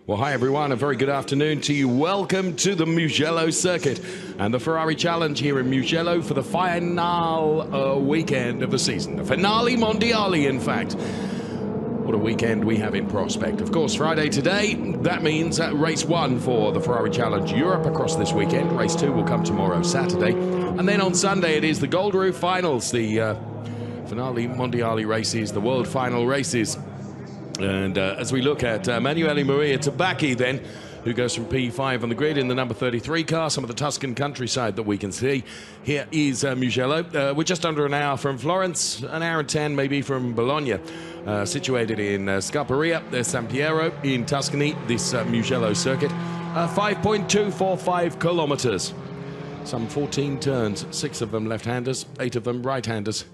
Well, hi everyone, a very good afternoon to you. Welcome to the Mugello circuit and the Ferrari Challenge here in Mugello for the final weekend of the season. The finale mondiale, in fact. What a weekend we have in prospect. Of course, Friday today, that means race 1 for the Ferrari Challenge Europe across this weekend. Race 2 will come tomorrow, Saturday. And then on Sunday, it is the Gold Roof Finals, the finale mondiale races, the world final races. And as we look at Emanuele Maria Tabacchi then, who goes from P5 on the grid in the number 33 car, some of the Tuscan countryside that we can see. Here is Mugello. We're just under an hour from Florence, an hour and 10 maybe from Bologna. Situated in Scarperia, San Piero in Tuscany, this Mugello circuit. 5.245 kilometers. Some 14 turns, 6 of them left-handers, 8 of them right-handers.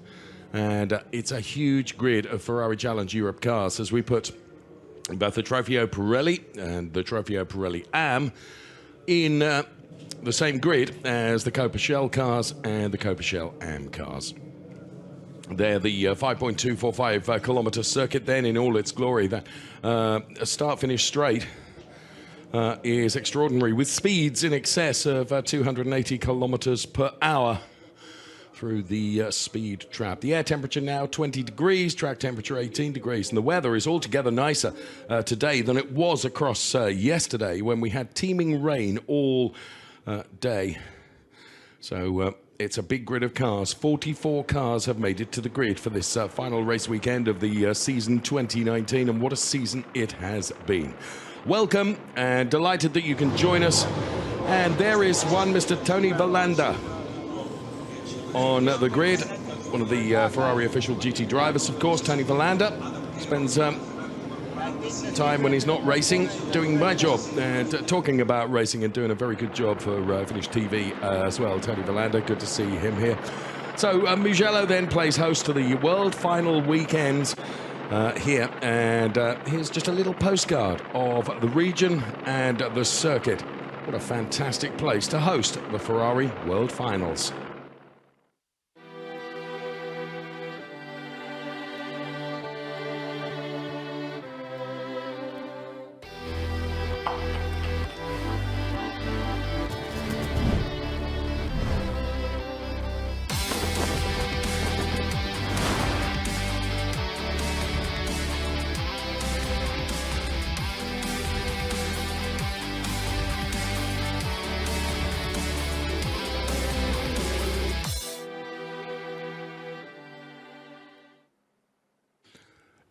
And it's a huge grid of Ferrari Challenge Europe cars as we put both the Trofeo Pirelli and the Trofeo Pirelli AM in the same grid as the Copa Shell cars and the Copa Shell AM cars. They're the 5.245 kilometer circuit then in all its glory. That a start-finish straight is extraordinary with speeds in excess of 280 kilometers per hour. Through the speed trap. The air temperature now 20 degrees, track temperature 18 degrees, and the weather is altogether nicer today than it was across yesterday when we had teeming rain all day. So it's a big grid of cars. 44 cars have made it to the grid for this final race weekend of the season 2019, and what a season it has been. Welcome, and delighted that you can join us. And there is one Mr. Tony Valanda on the grid, one of the Ferrari official GT drivers, of course. Tony Valanda spends time when he's not racing doing my job and talking about racing and doing a very good job for Finnish TV as well. Tony Valanda, good to see him here. So Mugello then plays host to the world final weekends here, and here's just a little postcard of the region and the circuit. What a fantastic place to host the Ferrari World Finals.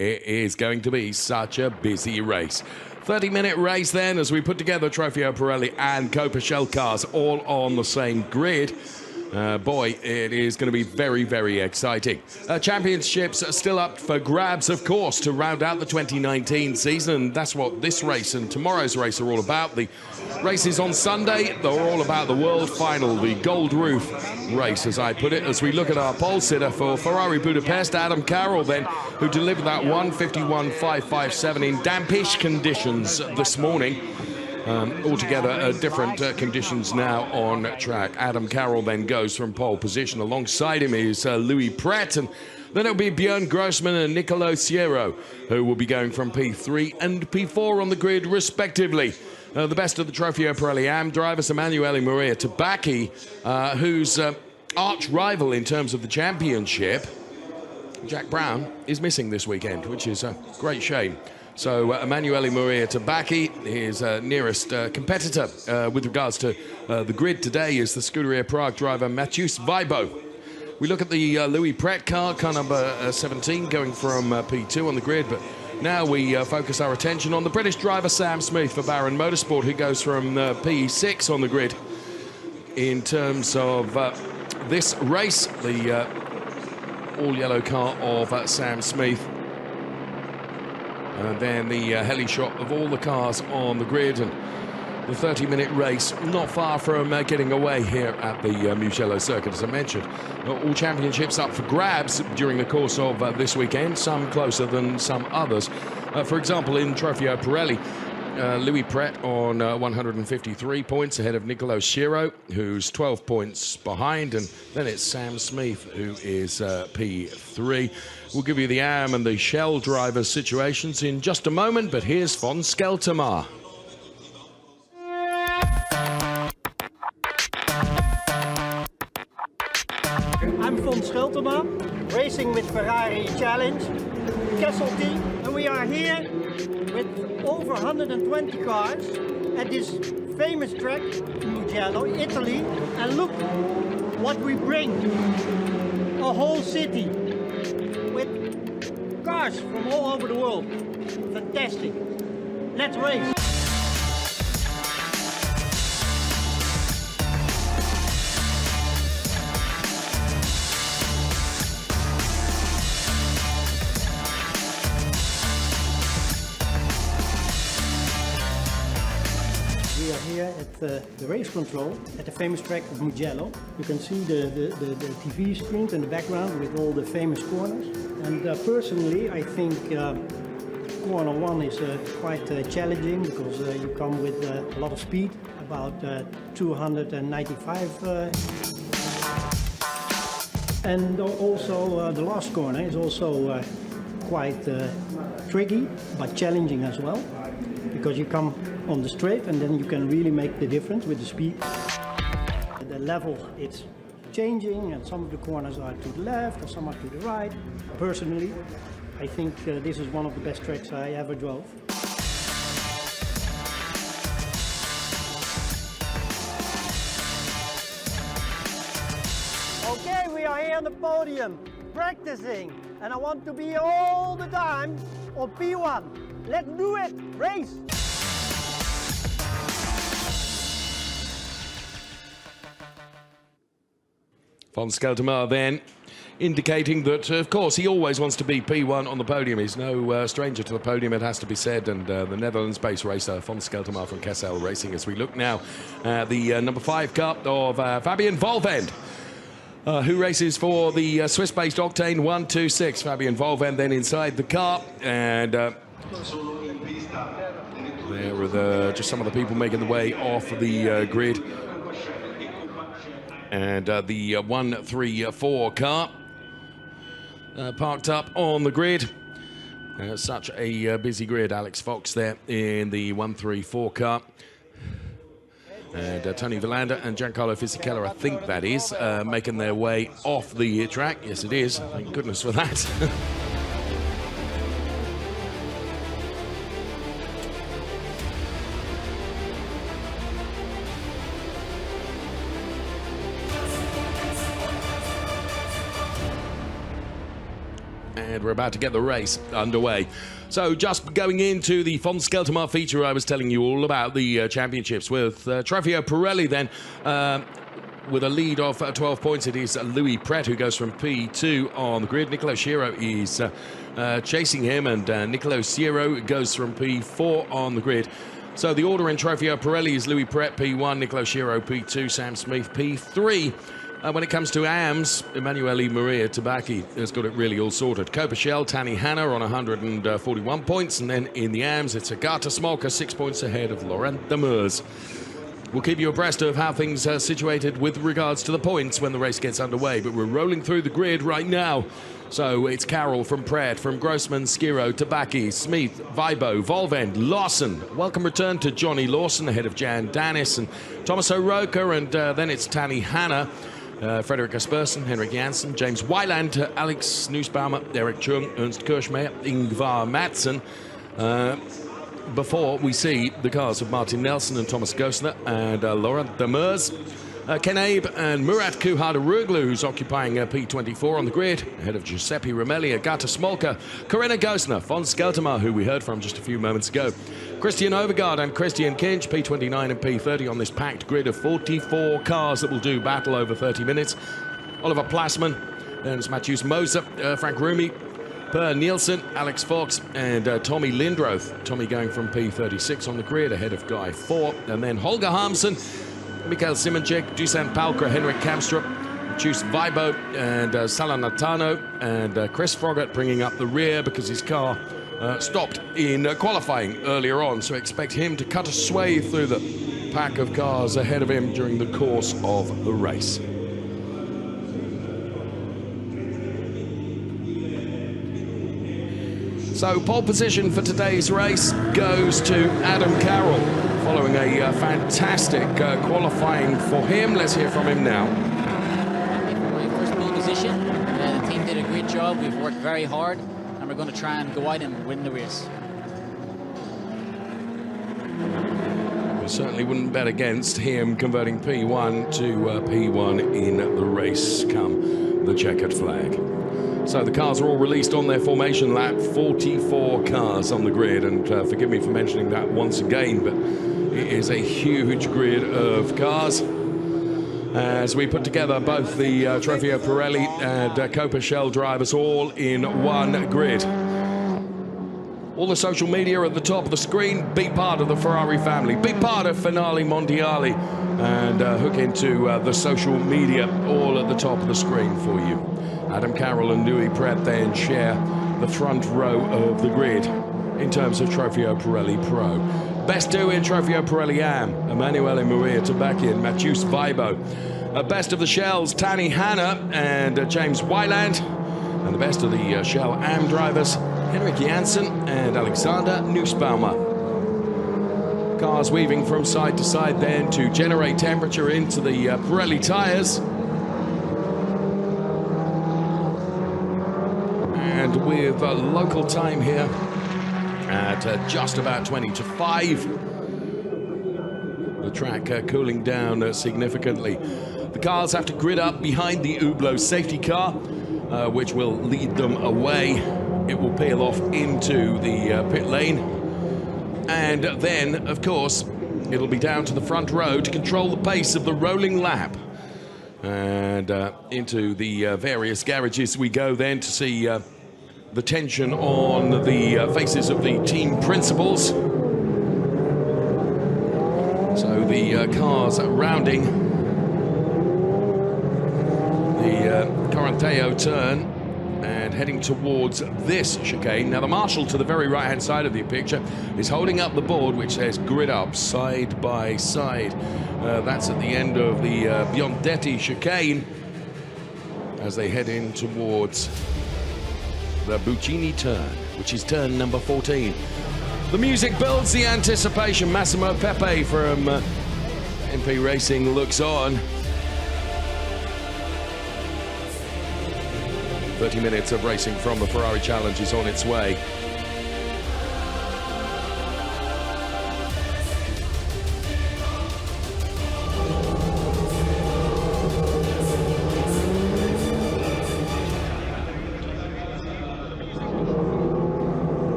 It is going to be such a busy race. 30-minute race then as we put together Trofeo Pirelli and Copa Shell cars all on the same grid. Boy, it is going to be very, very exciting. Championships are still up for grabs, of course, to round out the 2019 season. And that's what this race and tomorrow's race are all about. The races on Sunday, they're all about the world final, the Gold Roof race, as I put it, as we look at our pole sitter for Ferrari Budapest, Adam Carroll, then, who delivered that 1:51.557 in dampish conditions this morning. Altogether different conditions now on track. Adam Carroll then goes from pole position. Alongside him is Louis Pret, and then it'll be Björn Grossman and Nicolo Sierro, who will be going from P3 and P4 on the grid respectively. The best of the Trofeo Pirelli AM drivers, Emanuele Maria Tabacchi, whose arch rival in terms of the championship, Jack Brown, is missing this weekend, which is a great shame. So Emanuele Maria Tabacchi, his nearest competitor with regards to the grid today, is the Scuderia Prague driver Mathieu Weibo. We look at the Louis Pret car number 17, going from P2 on the grid, but now we focus our attention on the British driver Sam Smith for Baron Motorsport, who goes from P6 on the grid. In terms of this race, the all-yellow car of Sam Smith. And then the heli shot of all the cars on the grid, and the 30-minute race not far from getting away here at the Mugello circuit, as I mentioned. All championships up for grabs during the course of this weekend, some closer than some others. For example, in Trofeo Pirelli, Louis Pret on 153 points ahead of Nicolo Sierro, who's 12 points behind, and then it's Sam Smith, who is P3. We'll give you the AM and the Shell drivers' situations in just a moment, but here's Von Skeltermar. Ferrari Challenge, Castle team, and we are here with over 120 cars at this famous track in Mugello, Italy, and look what we bring, a whole city with cars from all over the world. Fantastic. Let's race. We are here at the race control at the famous track of Mugello. You can see the TV screens in the background with all the famous corners. And personally, I think corner 1 is quite challenging because you come with a lot of speed, about 295. And also the last corner is also quite tricky, but challenging as well, because you come on the straight and then you can really make the difference with the speed. The level, it's changing, and some of the corners are to the left or some are to the right. Personally, I think this is one of the best tracks I ever drove. Okay, we are here on the podium, practicing, and I want to be all the time on P1. Let's do it! Race! Van Scheltema then indicating that, of course, he always wants to be P1 on the podium. He's no stranger to the podium, it has to be said. And the Netherlands-based racer, Van Scheltema from Kessel Racing, as we look now at the number 5 car of Fabian Volvend, who races for the Swiss-based Octane 126. Fabian Volvend then inside the car, and there are just some of the people making the way off the grid. And the 134 car parked up on the grid. Such a busy grid. Alex Fox there in the 134 car. And Tony Villander and Giancarlo Fisichella, I think that is, making their way off the track. Yes, it is. Thank goodness for that. And we're about to get the race underway. So just going into the Van Scheltema feature, I was telling you all about the championships with Trofeo Pirelli then. With a lead of 12 points, it is Louis Pret who goes from P2 on the grid. Nicolo Sciero is chasing him, and Nicolo Sciero goes from P4 on the grid. So the order in Trofeo Pirelli is Louis Pret P1, Nicolo Sciero P2, Sam Smith P3. When it comes to AMS, Emanuele Maria Tabacchi has got it really all sorted. Kopachel, Tani Hanna on 141 points, and then in the AMS it's Agata Smolka 6 points ahead of Laurent Demers. We'll keep you abreast of how things are situated with regards to the points when the race gets underway, but we're rolling through the grid right now. So it's Carroll from Pret, from Grossman, Sciero, Tabacchi, Smith, Vibo, Volvend, Lawson. Welcome return to Johnny Lawson ahead of Jan Danis and Thomas O'Rourke, and then it's Tani Hanna. Frederik Aspersen, Henrik Janssen, James Weiland, Alex Nussbaumer, Eric Chung, Ernst Kirschmeyer, Ingvar Madsen. Before we see the cars of Martin Nelson and Thomas Gosner and Laurent Demers. Ken Abe and Murat Kuhada-Ruglu, who's occupying P24 on the grid, ahead of Giuseppe Romelli, Agata Smolka, Corinna Gosner, Van Scheltema, who we heard from just a few moments ago, Christian Overgaard and Christian Kinch, P29 and P30 on this packed grid of 44 cars that will do battle over 30 minutes. Oliver Plasman, then it's Matthews Moser, Frank Rumi, Per Nielsen, Alex Fox, and Tommy Lindroth. Tommy going from P36 on the grid, ahead of Guy 4, and then Holger Harmsen, Mikael Simonchek, Dusan Palker, Henrik Kamstrup, Chus Vibo, and Salanatano, and Chris Froggatt bringing up the rear because his car stopped in qualifying earlier on, so expect him to cut a swathe through the pack of cars ahead of him during the course of the race. So pole position for today's race goes to Adam Carroll, following a fantastic qualifying for him. Let's hear from him now. For my first pole position, the team did a great job. well. We've worked very hard, and we're going to try and go out and win the race. We certainly wouldn't bet against him converting P1 to P1 in the race come the checkered flag. So the cars are all released on their formation lap, 44 cars on the grid, and forgive me for mentioning that once again, but it is a huge grid of cars as we put together both the Trofeo Pirelli and Copa Shell drivers all in one grid. All the social media at the top of the screen. Be part of the Ferrari family. Be part of Finale Mondiali. And hook into the social media all at the top of the screen for you. Adam Carroll and Louis Pret then share the front row of the grid in terms of Trofeo Pirelli Pro. Best two in Trofeo Pirelli Am, Emanuele Maria Tabacchi and Mathieu Weibo. Best of the Shells, Tani Hanna and James Wyland. And the best of the Shell Am drivers, Henrik Janssen and Alexander Nussbaumer. Cars weaving from side to side then to generate temperature into the Pirelli tyres. And with local time here at just about 20 to 5. The track cooling down significantly. The cars have to grid up behind the Hublot safety car, which will lead them away. It will peel off into the pit lane. And then, of course, it'll be down to the front row to control the pace of the rolling lap. And into the various garages we go then to see the tension on the faces of the team principals. So the cars rounding the Coranteo turn and heading towards this chicane. Now the marshal to the very right-hand side of the picture is holding up the board which says grid up side by side. That's at the end of the Biondetti chicane as they head in towards the Buccini turn, which is turn number 14. The music builds the anticipation. Massimo Pepe from MP Racing looks on. 30 minutes of racing from the Ferrari Challenge is on its way.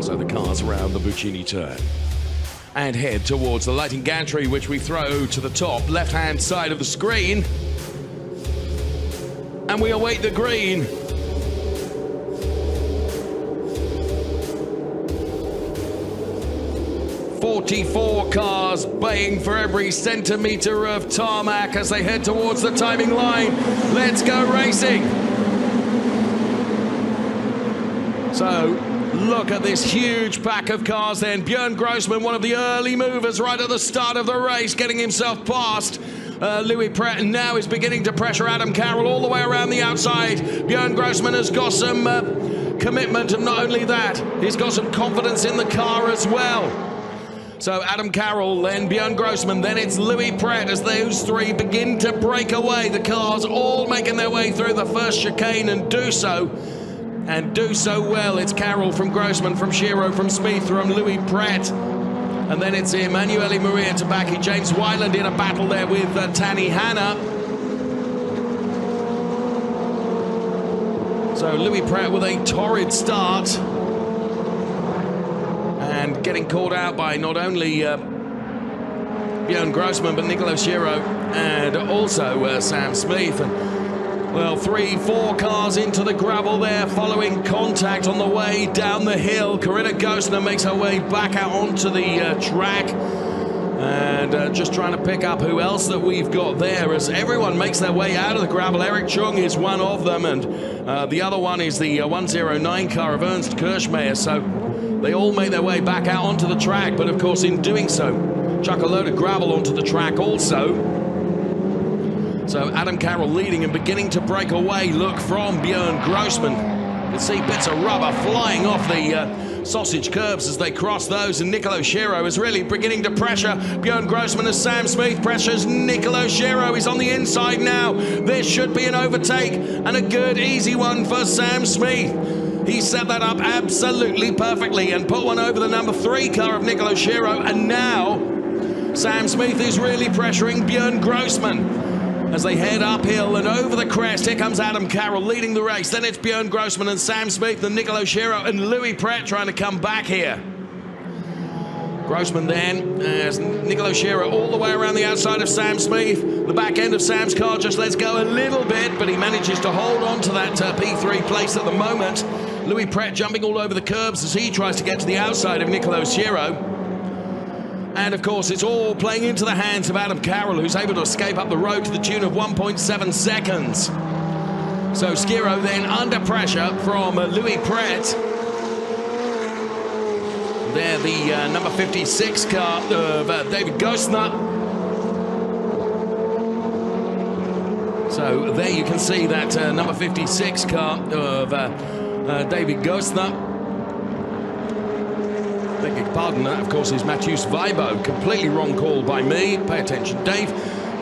So the cars around the Buccini turn and head towards the lighting gantry, which we throw to the top left-hand side of the screen. And we await the green. "44 cars baying for every centimetre of tarmac as they head towards the timing line. Let's go racing." So, look at this huge pack of cars then. Björn Grossman, one of the early movers right at the start of the race, getting himself past Louis Pret, now is beginning to pressure Adam Carroll all the way around the outside. Björn Grossman has got some commitment, and not only that, he's got some confidence in the car as well. So Adam Carroll, then Björn Grossman, then it's Louis Pret as those three begin to break away. The cars all making their way through the first chicane and do so well. It's Carroll from Grossman, from Shiro, from Spieth, from Louis Pret. And then it's Emanuele Maria Tabacchi, James Wyland in a battle there with Tani Hanna. So Louis Pret with a torrid start. And getting called out by not only Björn Grossman, but Nicolo Shiro and also Sam Spieth. And, well, 3-4 cars into the gravel there, following contact on the way down the hill. Corinna Gostner makes her way back out onto the track. And just trying to pick up who else that we've got there as everyone makes their way out of the gravel. Eric Chung is one of them, and the other one is the 109 car of Ernst Kirschmeier. So they all make their way back out onto the track, but of course in doing so, chuck a load of gravel onto the track also. So Adam Carroll leading and beginning to break away. Look from Björn Grossman. You can see bits of rubber flying off the sausage curbs as they cross those, and Nicolo Schiro is really beginning to pressure Björn Grossman as Sam Smith pressures Nicolo Schiro. He's on the inside now. This should be an overtake, and a good, easy one for Sam Smith. He set that up absolutely perfectly and put one over the number 3 car of Nicolo Schiro, and now Sam Smith is really pressuring Björn Grossman as they head uphill and over the crest. Here comes Adam Carroll leading the race. Then it's Björn Grossman and Sam Smith and Nicolo Schiro and Louis Pret trying to come back here. Grossman then, as Nicolo Schiro all the way around the outside of Sam Smith. The back end of Sam's car just lets go a little bit, but he manages to hold on to that P3 place at the moment. Louis Pret jumping all over the curbs as he tries to get to the outside of Nicolo Schiro. And of course, it's all playing into the hands of Adam Carroll, who's able to escape up the road to the tune of 1.7 seconds. So Schiro then under pressure from Louis Pret. There, the number 56 car of David Gostner. So there you can see that number 56 car of David Gostner. Beg your pardon, that of course is Mathieu Weibo. Completely wrong call by me. Pay attention, Dave.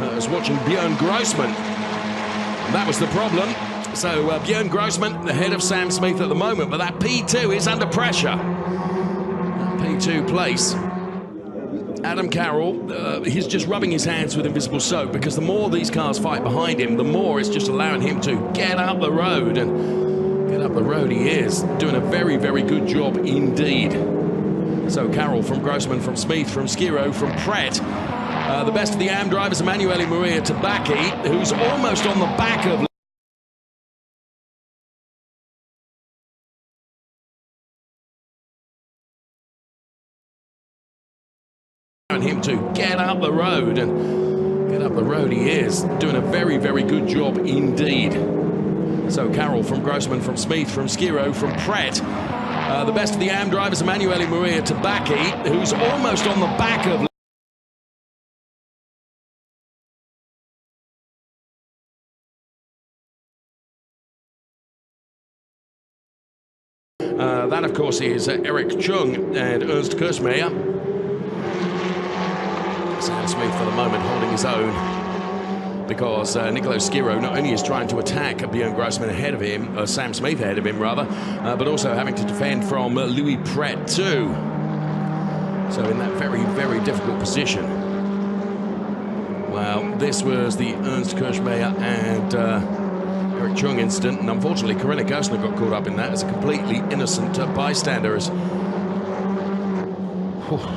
I was watching Björn Grossman. And that was the problem. So Björn Grossman ahead of Sam Smith at the moment, but that P2 is under pressure. That P2 place. Adam Carroll, he's just rubbing his hands with invisible soap, because the more these cars fight behind him, the more it's just allowing him to get up the road. And get up the road he is. Doing a very, very good job indeed. So Carroll from Grossman, from Smith, from Schiro, from Pret. The best of the AM drivers, Emanuele Maria Tabacchi, who's almost on the back of him to get up the road, and get up the road he is. Doing a very, very good job indeed. So Carroll from Grossman, from Smith, from Schiro, from Pret. The best of the AM drivers, Emanuele Maria Tabacchi, who's almost on the back of that, of course, is Eric Chung and Ernst Kirschmeyer. Sam Smith for the moment holding his own, because Nicolo Schiro not only is trying to attack Björn Grossman ahead of him, Sam Smith ahead of him rather, but also having to defend from Louis Pret too. So in that very, very difficult position. Well, this was the Ernst Kirschmeyer and Eric Chung incident, and unfortunately Corinna Gostner got caught up in that as a completely innocent bystander. As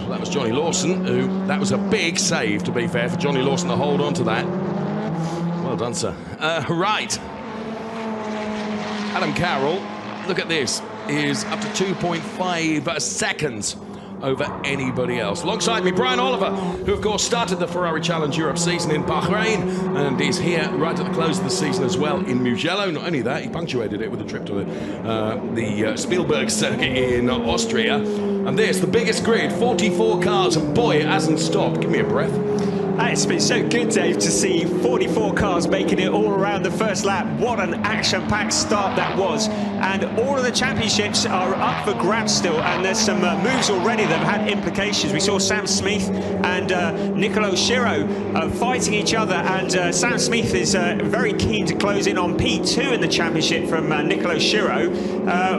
that was Johnny Lawson, who, that was a big save, to be fair, for Johnny Lawson to hold on to that. Well done, sir. Right. Adam Carroll, look at this, is up to 2.5 seconds over anybody else. Alongside me, Brian Oliver, who of course started the Ferrari Challenge Europe season in Bahrain and is here right at the close of the season as well in Mugello. Not only that, he punctuated it with a trip to the Spielberg circuit in Austria. And this, the biggest grid, 44 cars, and boy, it hasn't stopped. Give me a breath. It's been so good, Dave, to see 44 cars making it all around the first lap. What an action-packed start that was. And all of the championships are up for grabs still, and there's some moves already that have had implications. We saw Sam Smith and Nicolo Schiro fighting each other, and Sam Smith is very keen to close in on P2 in the championship from Nicolo Schiro.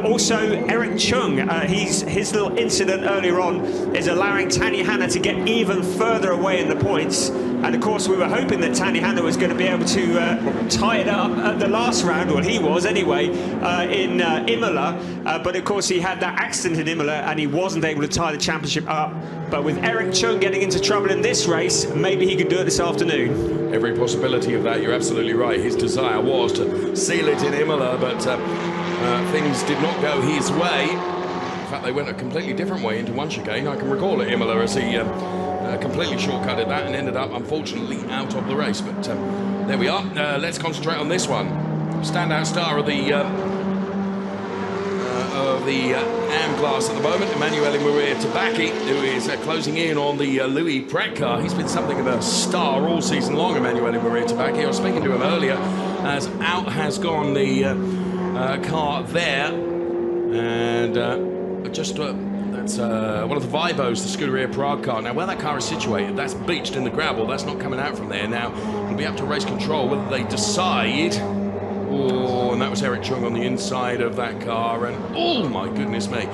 Also, Eric Chung, his little incident earlier on is allowing Tanya Hanna to get even further away in the points. And of course, we were hoping that Tanya Hanna was going to be able to tie it up at the last round, well, he was anyway, in Imola. But of course, he had that accident in Imola and he wasn't able to tie the championship up. But with Eric Chung getting into trouble in this race, maybe he could do it this afternoon. Every possibility of that, you're absolutely right. His desire was to seal it in Imola, but things did not go his way. In fact, they went a completely different way into one chicane. I can recall it, Imola, as he completely shortcutted that and ended up, unfortunately, out of the race. But there we are. Let's concentrate on this one. Standout star of the AM class at the moment, Emanuele Maria Tabacchi, who is closing in on the Louis Pret car. He's been something of a star all season long, Emanuele Maria Tabacchi. I was speaking to him earlier, as out has gone the car there. And just that's one of the Vibos, the Scuderia Prague car. Now, where that car is situated, that's beached in the gravel. That's not coming out from there. Now, it'll be up to race control whether they decide. Oh, and that was Eric Chung on the inside of that car. And, oh, my goodness me.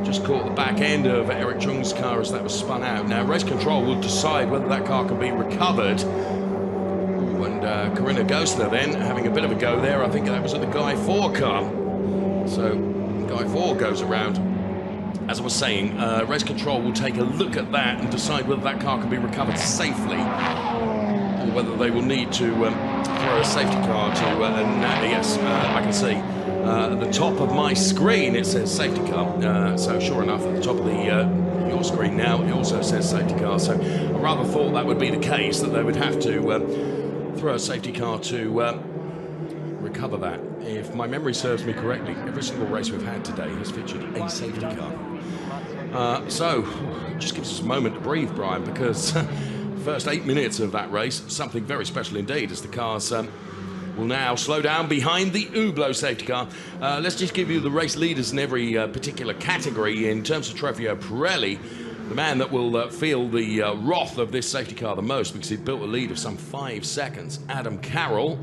Just caught the back end of Eric Chung's car as that was spun out. Now, race control will decide whether that car can be recovered. Ooh, and Corinna Gosler then having a bit of a go there. I think that was at the Guy 4 car. So, Guy 4 goes around. As I was saying, race control will take a look at that and decide whether that car can be recovered safely, or whether they will need to throw a safety car to, yes, I can see at the top of my screen it says safety car. So sure enough, at the top of your screen now, it also says safety car. So I rather thought that would be the case, that they would have to throw a safety car to recover that. If my memory serves me correctly, every single race we've had today has featured a safety car. So, just gives us a moment to breathe, Brian, because first 8 minutes of that race, something very special indeed, as the cars will now slow down behind the Hublot safety car. Let's just give you the race leaders in every particular category. In terms of Trofeo Pirelli, the man that will feel the wrath of this safety car the most, because he built a lead of some 5 seconds, Adam Carroll.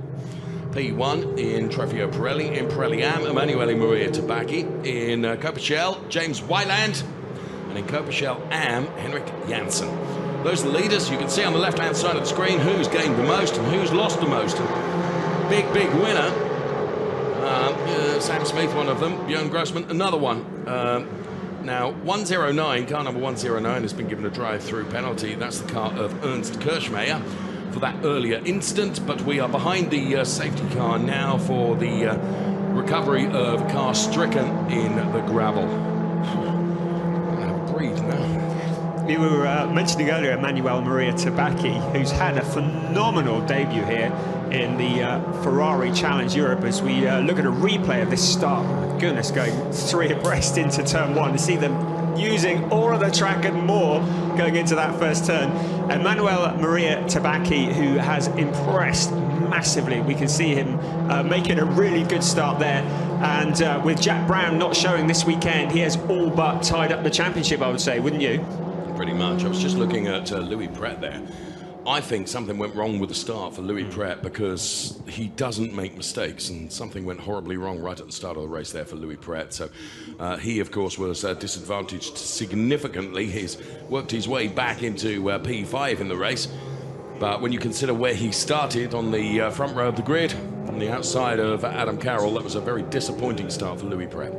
P1 in Trofeo Pirelli, in Pirelli Am, Emanuele Maria Tabacchi, in Coppichelle, James Wyland, and in Coppichelle Am, Henrik Janssen. Those are the leaders. You can see on the left-hand side of the screen who's gained the most and who's lost the most. And big winner. Sam Smith, one of them. Björn Grossman, another one. Now, 109, car number 109 has been given a drive-through penalty. That's the car of Ernst Kirschmeier for that earlier instant, but we are behind the safety car now for the recovery of a car stricken in the gravel. Breathe now. We were mentioning earlier Emanuele Maria Tabacchi, who's had a phenomenal debut here in the Ferrari Challenge Europe. As we look at a replay of this start, my goodness, going 3 abreast into turn 1, to see them using all of the track and more going into that first turn. Emanuele Maria Tabacchi, who has impressed massively. We can see him making a really good start there. And with Jack Brown not showing this weekend, he has all but tied up the championship, I would say, wouldn't you? Pretty much. I was just looking at Louis Pret there. I think something went wrong with the start for Louis Pret, because he doesn't make mistakes, and something went horribly wrong right at the start of the race there for Louis Pret. So he, of course, was disadvantaged significantly. He's worked his way back into P5 in the race. But when you consider where he started on the front row of the grid, on the outside of Adam Carroll, that was a very disappointing start for Louis Pret.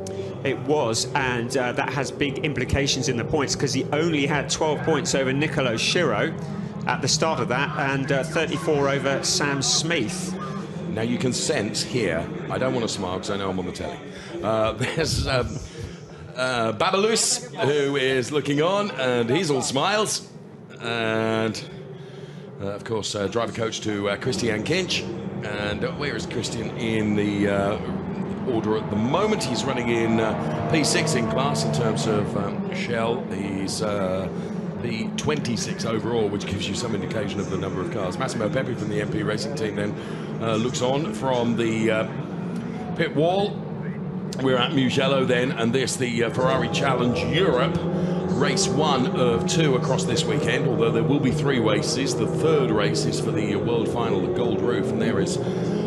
It was, and that has big implications in the points, because he only had 12 points over Nicolo Schiro at the start of that, and 34 over Sam Smith. Now you can sense here, I don't want to smile because I know I'm on the telly. There's Babalus, who is looking on, and he's all smiles. And of course, driver coach to Christian Kinch. And where is Christian in the order at the moment? He's running in P6 in class in terms of Shell. He's P26 overall, which gives you some indication of the number of cars. Massimo Pepe from the MP Racing Team then looks on from the pit wall. We're at Mugello then, and this, the Ferrari Challenge Europe, race 1 of 2 across this weekend, although there will be 3 races. The third race is for the World Final, the Gold Roof, and there is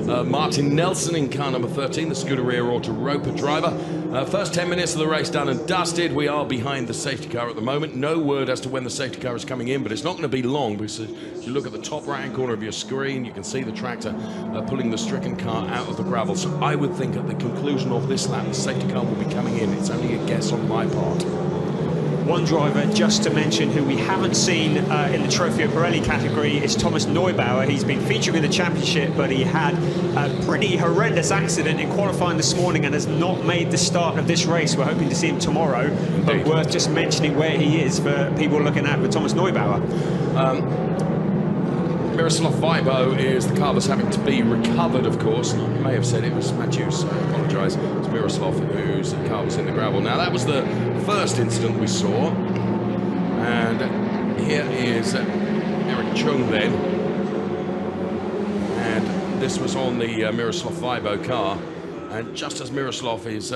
Martin Nelson in car number 13, the Scuderia Autodromo driver. First 10 minutes of the race done and dusted. We are behind the safety car at the moment. No word as to when the safety car is coming in, but it's not going to be long, because if you look at the top right-hand corner of your screen, you can see the tractor pulling the stricken car out of the gravel. So I would think at the conclusion of this lap, the safety car will be coming in. It's only a guess on my part. One driver, just to mention, who we haven't seen in the Trofeo Pirelli category is Thomas Neubauer. He's been featuring in the championship, but he had a pretty horrendous accident in qualifying this morning and has not made the start of this race. We're hoping to see him tomorrow. Indeed. But worth just mentioning where he is for people looking at with Thomas Neubauer. Miroslav Vibo is the car that's having to be recovered, of course. I may have said it was Matthews, I apologise. It's Miroslav whose car was in the gravel. Now, that was the first incident we saw. And here is Eric Chung then. And this was on the Miroslav Vibo car. And just as Miroslav is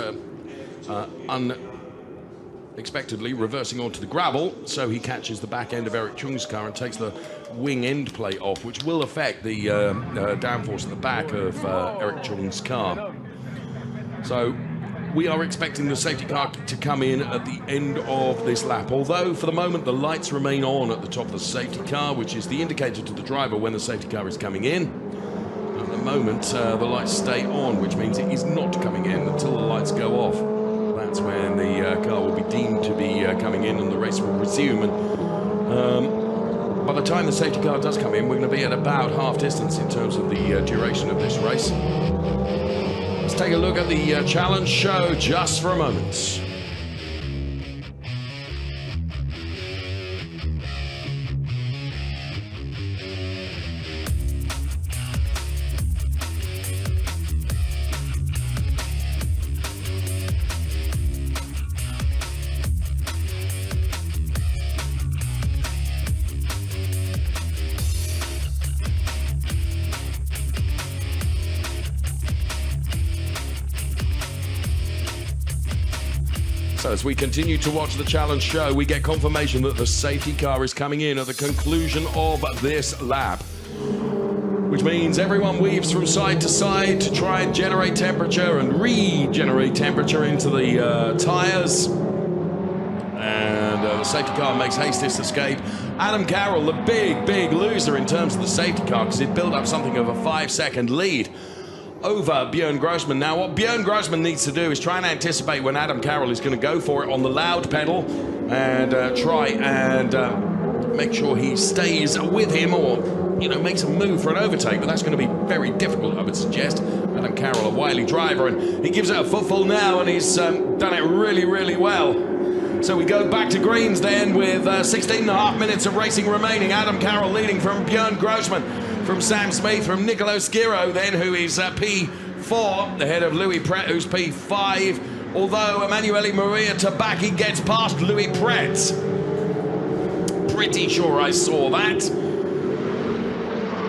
expectedly reversing onto the gravel, so he catches the back end of Eric Chung's car and takes the wing end plate off, which will affect the downforce at the back of Eric Chung's car. So we are expecting the safety car to come in at the end of this lap, although for the moment the lights remain on at the top of the safety car, which is the indicator to the driver when the safety car is coming in. At the moment the lights stay on, which means it is not coming in until the lights go off. That's when the car will be deemed to be coming in and the race will resume. And by the time the safety car does come in, we're going to be at about half distance in terms of the duration of this race. Let's take a look at the challenge show just for a moment. So as we continue to watch the challenge show, we get confirmation that the safety car is coming in at the conclusion of this lap, which means everyone weaves from side to side to try and generate temperature and regenerate temperature into the tyres. And the safety car makes hastest escape. Adam Carroll, the big loser in terms of the safety car, because it built up something of a 5-second lead over Björn Grossman. Now, what Björn Grossman needs to do is try and anticipate when Adam Carroll is going to go for it on the loud pedal and try and make sure he stays with him or, you know, makes a move for an overtake. But that's going to be very difficult, I would suggest. Adam Carroll, a wily driver, and he gives it a footful now, and he's done it really well. So we go back to greens then with 16.5 minutes of racing remaining. Adam Carroll leading from Björn Grossman, from Sam Smith, from Nicolo Schiro then, who is P4, ahead of Louis Pret, who's P5, although Emanuele Maria Tabacchi gets past Louis Pret. Pretty sure I saw that.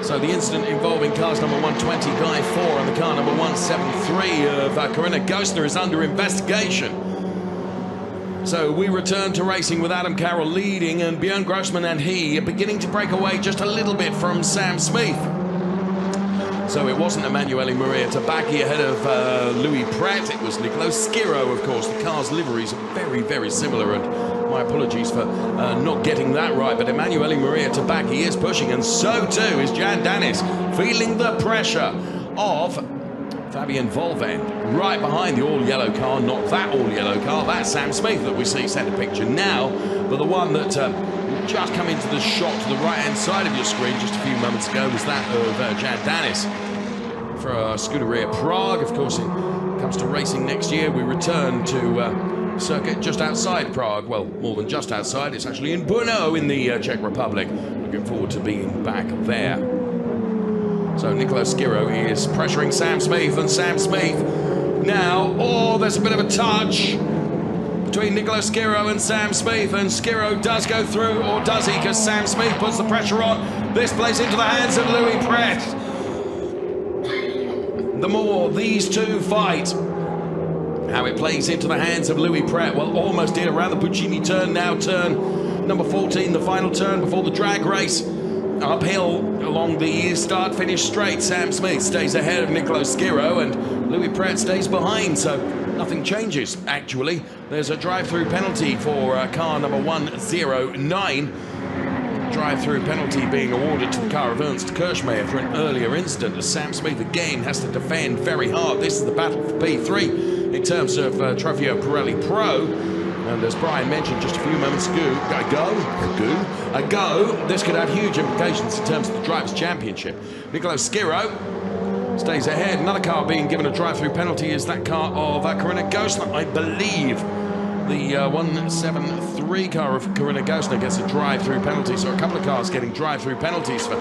So the incident involving cars number 120, Guy 4, and the car number 173 of Corinna Gostner is under investigation. So we return to racing with Adam Carroll leading, and Björn Grossman and he are beginning to break away just a little bit from Sam Smith. So it wasn't Emanuele Maria Tabacchi ahead of Louis Pret, it was Nicolo Schiro, of course. The car's liveries are very similar, and my apologies for not getting that right, but Emanuele Maria Tabacchi is pushing, and so too is Jan Danis, feeling the pressure of Fabian Volven right behind the all-yellow car. Not that all-yellow car, that's Sam Smith that we see centre picture now, but the one that just come into the shot to the right-hand side of your screen just a few moments ago was that of Jan Danis for Scuderia Prague. Of course, it comes to racing next year. We return to circuit just outside Prague. Well, more than just outside, it's actually in Brno in the Czech Republic. Looking forward to being back there. So Nicolo Schiro is pressuring Sam Smith, and Sam Smith now, oh, there's a bit of a touch between Nicolo Schiro and Sam Smith, and Schiro does go through, or does he, because Sam Smith puts the pressure on. This plays into the hands of Louis Pret. The more these two fight, how it plays into the hands of Louis Pret. Well, almost in around the Puccini turn now, turn number 14, the final turn before the drag race. Uphill along the start-finish straight, Sam Smith stays ahead of Nicolo Schiro, and Louis Pret stays behind, so nothing changes, actually. There's a drive-through penalty for car number 109. Drive-through penalty being awarded to the car of Ernst Kirschmeyer for an earlier incident, as Sam Smith again has to defend very hard. This is the battle for P3 in terms of Trofeo Pirelli Pro. And as Brian mentioned just a few moments ago, this could have huge implications in terms of the Drivers' Championship. Nicolo Schiro stays ahead. Another car being given a drive-through penalty is that car of Corinna Gostner. I believe the 173 car of Corinna Gostner gets a drive-through penalty. So a couple of cars getting drive-through penalties for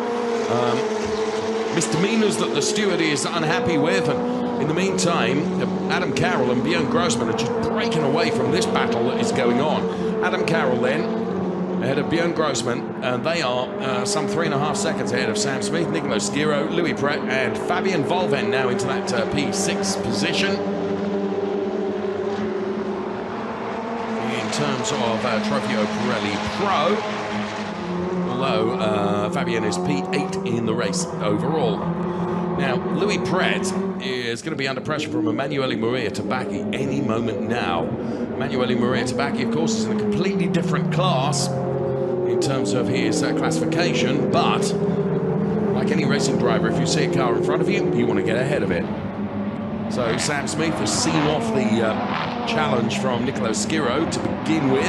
misdemeanors that the steward is unhappy with. And in the meantime, Adam Carroll and Björn Grossman are just breaking away from this battle that is going on. Adam Carroll then ahead of Björn Grossman, and they are some 3.5 seconds ahead of Sam Smith, Nicolo Schiro, Louis Pret, and Fabian Volven now into that P6 position. And terms of Trofeo Pirelli Pro, although Fabian is P8 in the race overall. Now, Louis Pret is going to be under pressure from Emanuele Maria Tabacchi any moment now. Emanuele Maria Tabacchi, of course, is in a completely different class in terms of his classification, but like any racing driver, if you see a car in front of you, you want to get ahead of it. So Sam Smith has seen off the challenge from Nicolo Schiro to begin with,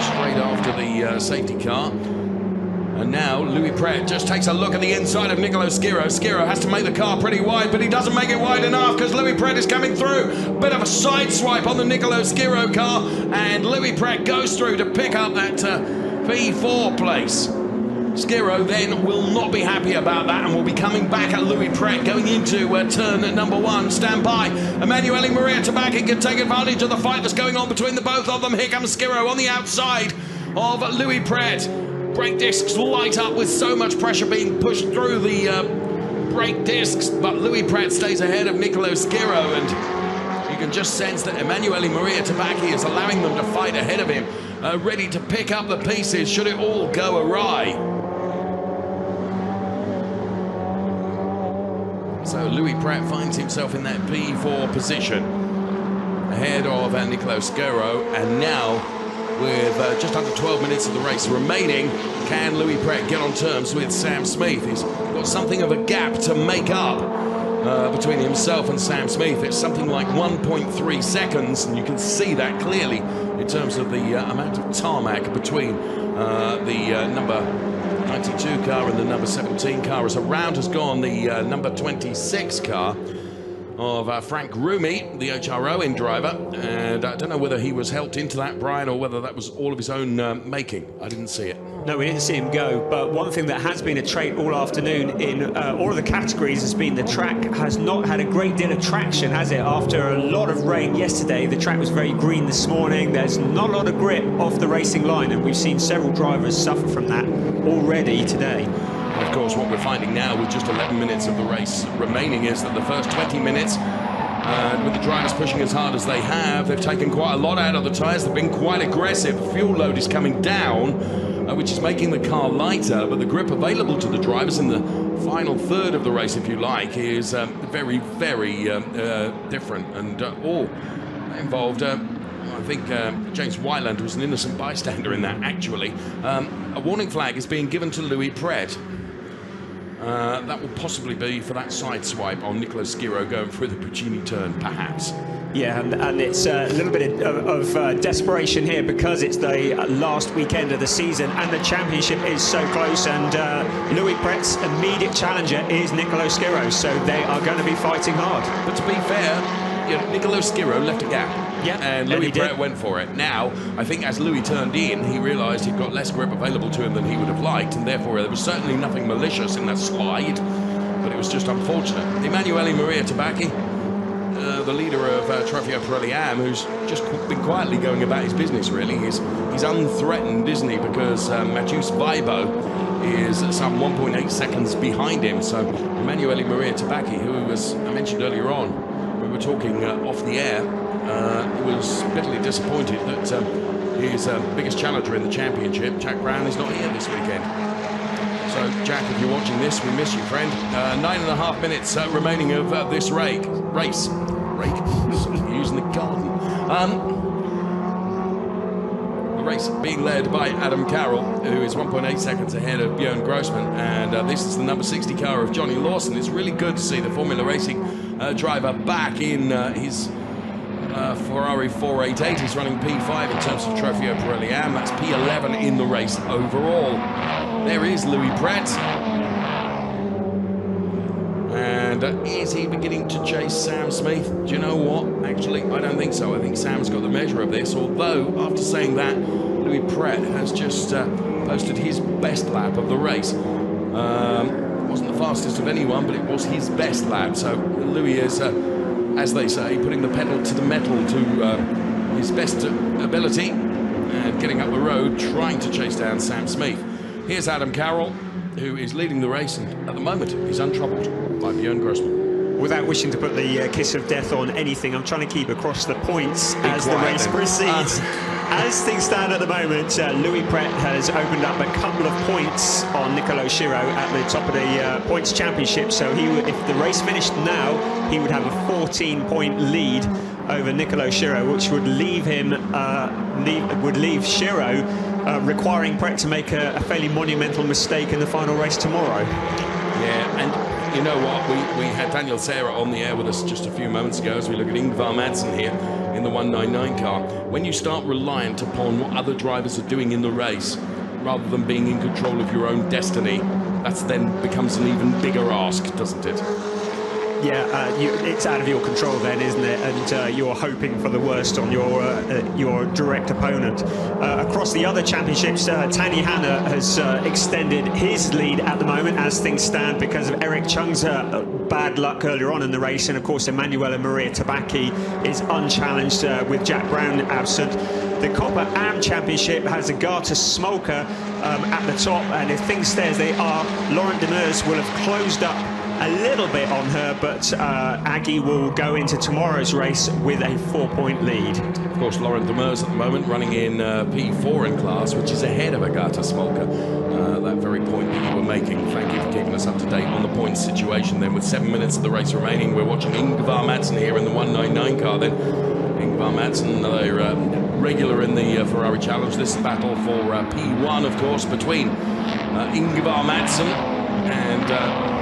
straight after the safety car. And now Louis Pret just takes a look at the inside of Nicolo Schiro. Schiro has to make the car pretty wide, but he doesn't make it wide enough because Louis Pret is coming through. Bit of a side swipe on the Nicolo Schiro car, and Louis Pret goes through to pick up that P4 place. Schiro then will not be happy about that and will be coming back at Louis Pret going into turn number 1. Stand by. Emanuele Maria Tabacchi can take advantage of the fight that's going on between the both of them. Here comes Schiro on the outside of Louis Pret. Brake discs light up with so much pressure being pushed through the brake discs, but Louis Pret stays ahead of Nicolo Schiro, and you can just sense that Emanuele Maria Tabacchi is allowing them to fight ahead of him, ready to pick up the pieces should it all go awry. So Louis Pret finds himself in that P4 position ahead of Nicolo Schiro, and now with just under 12 minutes of the race remaining, can Louis Pret get on terms with Sam Smith? He's got something of a gap to make up between himself and Sam Smith. It's something like 1.3 seconds, and you can see that clearly in terms of the amount of tarmac between the number 92 car and the number 17 car. As around has gone the number 26 car of Frank Rumi, the HRO driver, and I don't know whether he was helped into that, Brian, or whether that was all of his own making. I didn't see it. No, we didn't see him go, but one thing that has been a trait all afternoon in all of the categories has been the track has not had a great deal of traction, has it? After a lot of rain yesterday, the track was very green this morning. There's not a lot of grip off the racing line, and we've seen several drivers suffer from that already today. Of course, what we're finding now with just 11 minutes of the race remaining is that the first 20 minutes, with the drivers pushing as hard as they have, they've taken quite a lot out of the tyres. They've been quite aggressive. Fuel load is coming down, which is making the car lighter, but the grip available to the drivers in the final third of the race, if you like, is very, very different, and all involved I think James Wyland was an innocent bystander in that, actually. A warning flag is being given to Louis Pret. That will possibly be for that side swipe on Nicolo Schiro going through the Puccini turn, perhaps. Yeah, and it's a little bit of desperation here because it's the last weekend of the season and the championship is so close, and Louis Pret's immediate challenger is Nicolo Schiro, so they are going to be fighting hard. But to be fair, you know, Nicolo Schiro left a gap. Yeah, and Louis Pret went for it. Now, I think as Louis turned in, he realised he'd got less grip available to him than he would have liked, and therefore there was certainly nothing malicious in that slide, but it was just unfortunate. Emanuele Maria Tabacchi, the leader of Trofeo Pirelli Am, who's just been quietly going about his business, really. He's unthreatened, isn't he, because Mathieu Weibo is some 1.8 seconds behind him. So Emanuele Maria Tabacchi, who, as I mentioned earlier on, we were talking off the air, was bitterly disappointed that his biggest challenger in the championship, Jack Brown, is not here this weekend. So, Jack, if you're watching this, we miss you, friend. 9.5 minutes remaining of this race. Using the garden. The race being led by Adam Carroll, who is 1.8 seconds ahead of Björn Grossman, and this is the number 60 car of Johnny Lawson. It's really good to see the Formula Racing driver back in his Ferrari 488. He's running P5 in terms of Trofeo Pirelli Am. That's P11 in the race overall. There is Louis Pret. And is he beginning to chase Sam Smith? Do you know what? Actually, I don't think so. I think Sam's got the measure of this, although, after saying that, Louis Pret has just posted his best lap of the race. It wasn't the fastest of anyone, but it was his best lap. So Louis is, as they say, putting the pedal to the metal to his best ability and getting up the road, trying to chase down Sam Smith. Here's Adam Carroll, who is leading the race, and at the moment he's untroubled by Björn Grossman. Without wishing to put the kiss of death on anything, I'm trying to keep across the points as the race proceeds. As things stand at the moment, Louis Pret has opened up a couple of points on Nicolo Schiro at the top of the points championship. So if the race finished now, he would have a 14-point lead over Nicolo Schiro, which would leave him Schiro requiring Pret to make a fairly monumental mistake in the final race tomorrow. Yeah, and you know what? We had Daniel Serra on the air with us just a few moments ago as we look at Ingvar Madsen here in the 199 car. When you start reliant upon what other drivers are doing in the race, rather than being in control of your own destiny, that then becomes an even bigger ask, doesn't it? Yeah, it's out of your control then, isn't it? And you're hoping for the worst on your direct opponent. Across the other championships, Tani Hanna has extended his lead at the moment as things stand because of Eric Chung's bad luck earlier on in the race. And of course, Emanuela Maria Tabacchi is unchallenged with Jack Brown absent. The Copper Am Championship has Agata Smolka at the top, and if things stay as they are, Laurent Demers will have closed up a little bit on her, but Aggie will go into tomorrow's race with a 4-point lead. Of course, Laurent Demers at the moment running in P4 in class, which is ahead of Agata Smolka. That very point that you were making. Thank you for keeping us up to date on the points situation. Then, with 7 minutes of the race remaining, we're watching Ingvar Madsen here in the 199 car. Then Ingvar Madsen, another regular in the Ferrari Challenge. This battle for P1, of course, between Ingvar Madsen and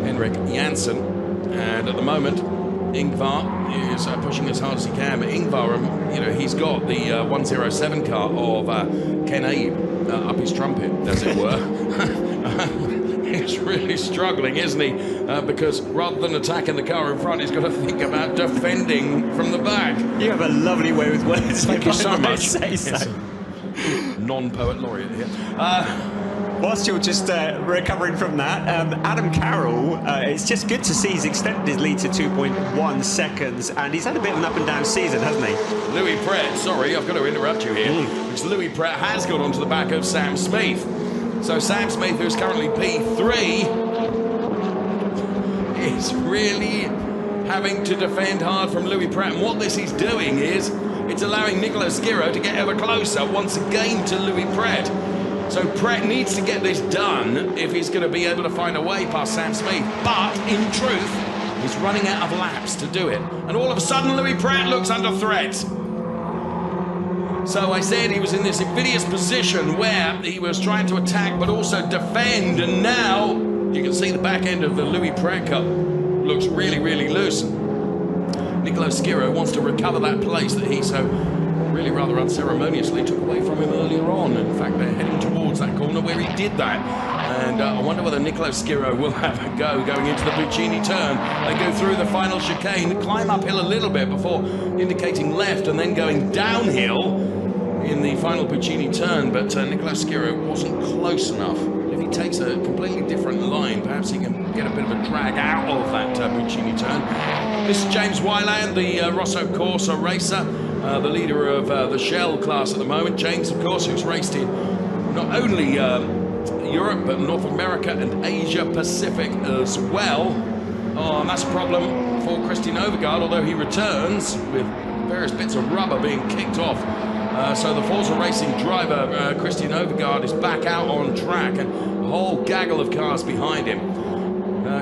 Henrik Janssen, and at the moment Ingvar is pushing as hard as he can. But Ingvar, you know, he's got the 107 car of Ken Abe up his trumpet, as it were. He's really struggling, isn't he? Because rather than attacking the car in front, he's got to think about defending from the back. You have a lovely way with words. Thank you so much. Say so. Yes. Non-poet laureate here. Whilst you're just recovering from that, Adam Carroll, it's just good to see he's extended his lead to 2.1 seconds, and he's had a bit of an up-and-down season, hasn't he? Louis Pret, sorry, I've got to interrupt you here, because Louis Pret has got onto the back of Sam Smith. So Sam Smith, who's currently P3, is really having to defend hard from Louis Pret, and what this is doing is it's allowing Nicolo Schiro to get ever closer once again to Louis Pret. So Pret needs to get this done if he's going to be able to find a way past Sam Smith. But in truth, he's running out of laps to do it. And all of a sudden, Louis Pret looks under threat. So I said he was in this invidious position where he was trying to attack but also defend. And now you can see the back end of the Louis Pret car looks really, really loose. Nicolo Schiro wants to recover that place that he so really rather unceremoniously took away from him earlier on. In fact, they're heading towards that corner where he did that. And I wonder whether Nicolo Schiro will have a go going into the Puccini turn. They go through the final chicane, climb uphill a little bit before indicating left and then going downhill in the final Puccini turn. But Nicolo Schiro wasn't close enough. If he takes a completely different line, perhaps he can get a bit of a drag out of that Puccini turn. This is James Wyland, the Rosso Corsa racer. The leader of the Shell class at the moment. James, of course, who's raced in not only Europe, but North America and Asia Pacific as well. Oh, and that's a problem for Christian Overgaard, although he returns with various bits of rubber being kicked off. So the Forza Racing driver, Christian Overgaard, is back out on track, and a whole gaggle of cars behind him.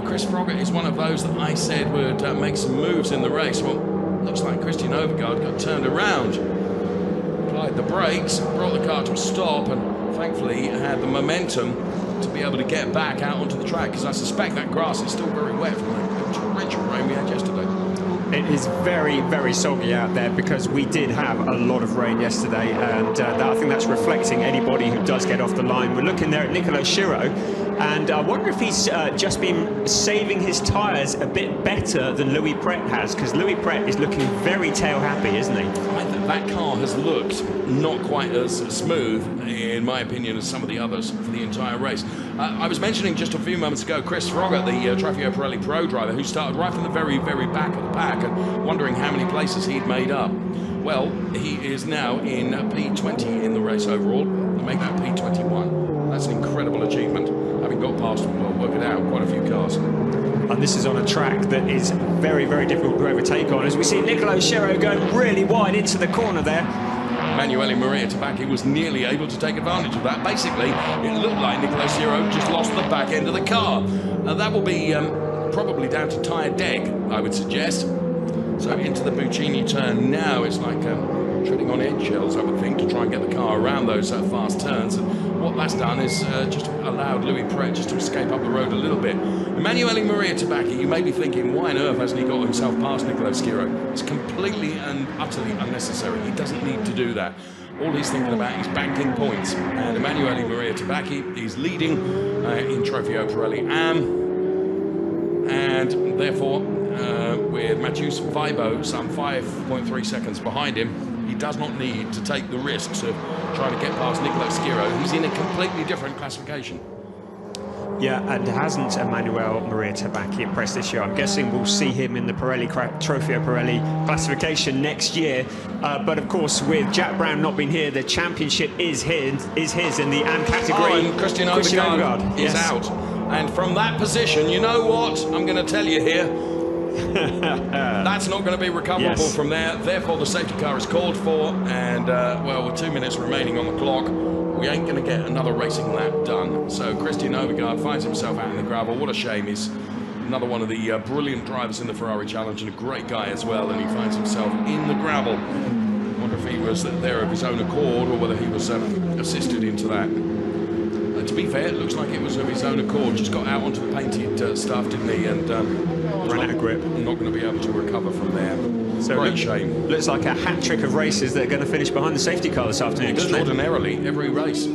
Chris Froggatt is one of those that I said would make some moves in the race. Well, looks like Christian Overgaard got turned around, applied the brakes, brought the car to a stop, and thankfully had the momentum to be able to get back out onto the track, because I suspect that grass is still very wet from the torrential rain we had yesterday. It is very, very soggy out there because we did have a lot of rain yesterday, and I think that's reflecting anybody who does get off the line. We're looking there at Nicolo Schiro, and I wonder if he's just been saving his tyres a bit better than Louis Pret has, because Louis Pret is looking very tail happy, isn't he? I think that car has looked not quite as smooth, in my opinion, as some of the others for the entire race. I was mentioning just a few moments ago Chris Froggatt, the Trofeo Pirelli Pro driver, who started right from the very, very back of the pack and wondering how many places he'd made up. Well, he is now in P20 in the race overall, to make that P21. That's an incredible achievement, having got past, well, work it out, quite a few cars. And this is on a track that is very, very difficult to overtake on. As we see Nicolo Schiro going really wide into the corner there. Emanuele Maria Tabacchi was nearly able to take advantage of that. Basically, it looked like Nicolo Schiro just lost the back end of the car. That will be probably down to tyre deck, I would suggest. So into the Buccini turn now, it's like treading on eggshells, I would think, to try and get the car around those fast turns. And what that's done is just allowed Louis Pret just to escape up the road a little bit. Emanuele Maria Tabacchi, you may be thinking, why on earth hasn't he got himself past Nicolo Schiro? It's completely and utterly unnecessary. He doesn't need to do that. All he's thinking about is banking points. And Emanuele Maria Tabacchi is leading in Trofeo Pirelli Am. And therefore, with Mathieu Weibo some 5.3 seconds behind him, he does not need to take the risks of trying to get past Nicolo Schiro, who's in a completely different classification. Yeah, and hasn't Emanuele Maria Tabacchi impressed this year? I'm guessing we'll see him in the Pirelli Trofeo Pirelli classification next year. But of course, with Jack Brown not being here, the championship is his in the AM category. Oh, and Christian Overgaard is out. And from that position, you know what? I'm going to tell you here. That's not going to be recoverable from there. Therefore, the safety car is called for. And, well, with 2 minutes remaining on the clock, we ain't going to get another racing lap done. So Christian Overgaard finds himself out in the gravel. What a shame. He's another one of the brilliant drivers in the Ferrari Challenge and a great guy as well. And he finds himself in the gravel. I wonder if he was there of his own accord or whether he was assisted into that. To be fair, it looks like it was of his own accord. Just got out onto the painted stuff, didn't he? And ran out of grip. Not going to be able to recover from there. So great shame. Looks like a hat trick of races that are going to finish behind the safety car this afternoon, doesn't it? Extraordinarily, every race.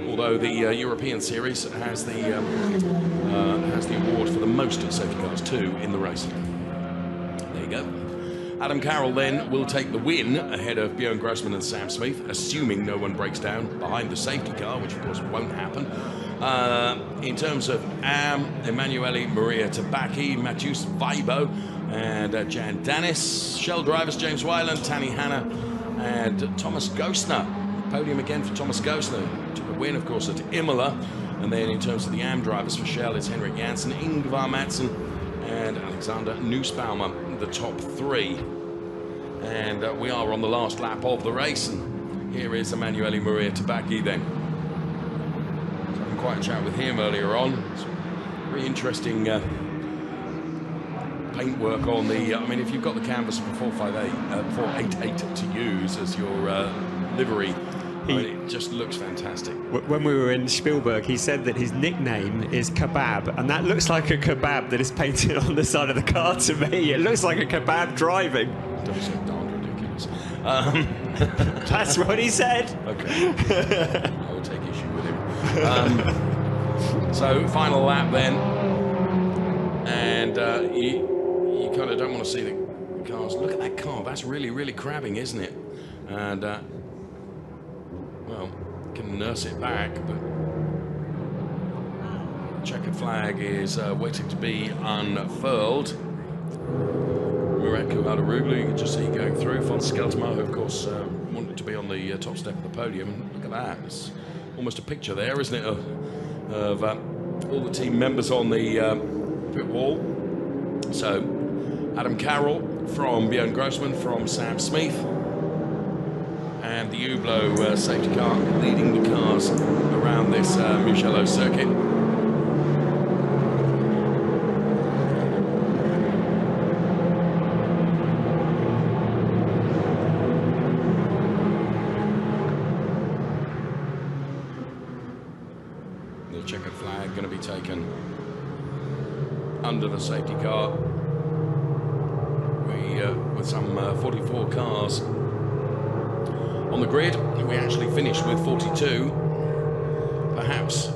Although the European Series has the award for the most safety cars too in the race. There you go. Adam Carroll then will take the win ahead of Björn Grossman and Sam Smith, assuming no one breaks down behind the safety car, which of course won't happen. In terms of Emanuele Maria Tabacchi, Mathieu Weibo, and Jan Dennis. Shell drivers James Wyland, Tanny Hanna, and Thomas Gostner. Podium again for Thomas Gostner. Took a win, of course, at Imola. And then in terms of the AM drivers for Shell, it's Henrik Janssen, Ingvar Madsen, and Alexander Nussbaumer, the top three. And we are on the last lap of the race. And here is Emanuele Maria Tabacchi then. So I'm quite a chat with him earlier on. It's very interesting paintwork on the, I mean, if you've got the canvas of a 488 to use as your livery, it just looks fantastic. When we were in Spielberg, he said that his nickname is Kebab, and that looks like a kebab that is painted on the side of the car to me. It looks like a kebab driving. It does so darn ridiculous. That's what he said. Okay. I will take issue with him. So, final lap then. And you kind of don't want to see the cars. Look at that car. That's really, really crabbing, isn't it? And, well, can nurse it back, but checkered flag is waiting to be unfurled. Murat Kuhada-Ruglu, you can just see going through. Von Skeltema, who of course wanted to be on the top step of the podium. Look at that. It's almost a picture there, isn't it, of all the team members on the pit wall. So, Adam Carroll from Björn Grossman, from Sam Smith, and the Hublot safety car leading the cars around this Mugello circuit. The checkered flag going to be taken under the safety car. With some 44 cars on the grid, we actually finished with 42. Perhaps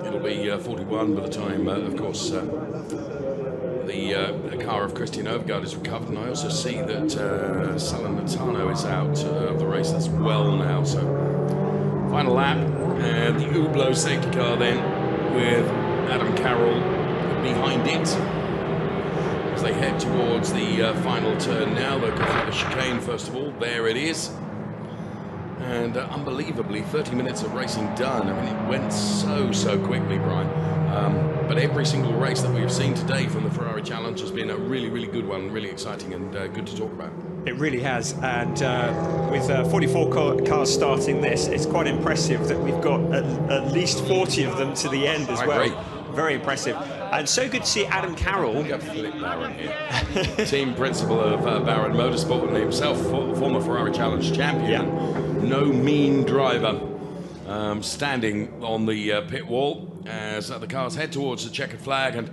it'll be 41 by the time, of course, the car of Christian Overgaard is recovered. And I also see that Salernitano is out of the race as well now. So, final lap, and the Hublot safety car then with Adam Carroll behind it. As they head towards the final turn now, they'll go through the chicane first of all. There it is. And unbelievably, 30 minutes of racing done. I mean, it went so quickly, Brian. But every single race that we've seen today from the Ferrari Challenge has been a really good one, really exciting and good to talk about. It really has, and with 44 cars starting this, it's quite impressive that we've got at least 40 of them to the end as well. Agree. Very impressive. And so good to see Adam Carroll. Flip Barron here. Team principal of Barron Motorsport and himself, former Ferrari Challenge champion. Yeah. No mean driver. Standing on the pit wall as the cars head towards the checkered flag. And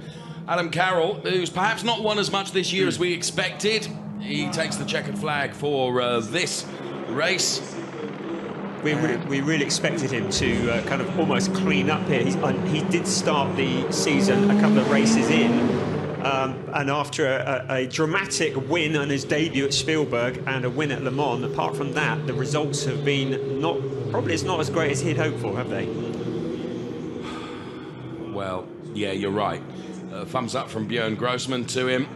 Adam Carroll, who's perhaps not won as much this year as we expected, he takes the checkered flag for this race. We really expected him to kind of almost clean up here. He did start the season a couple of races in, and after a dramatic win on his debut at Spielberg and a win at Le Mans, apart from that, the results have been probably not as great as he'd hoped for, have they? Well, yeah, you're right. Thumbs up from Björn Grossman to him.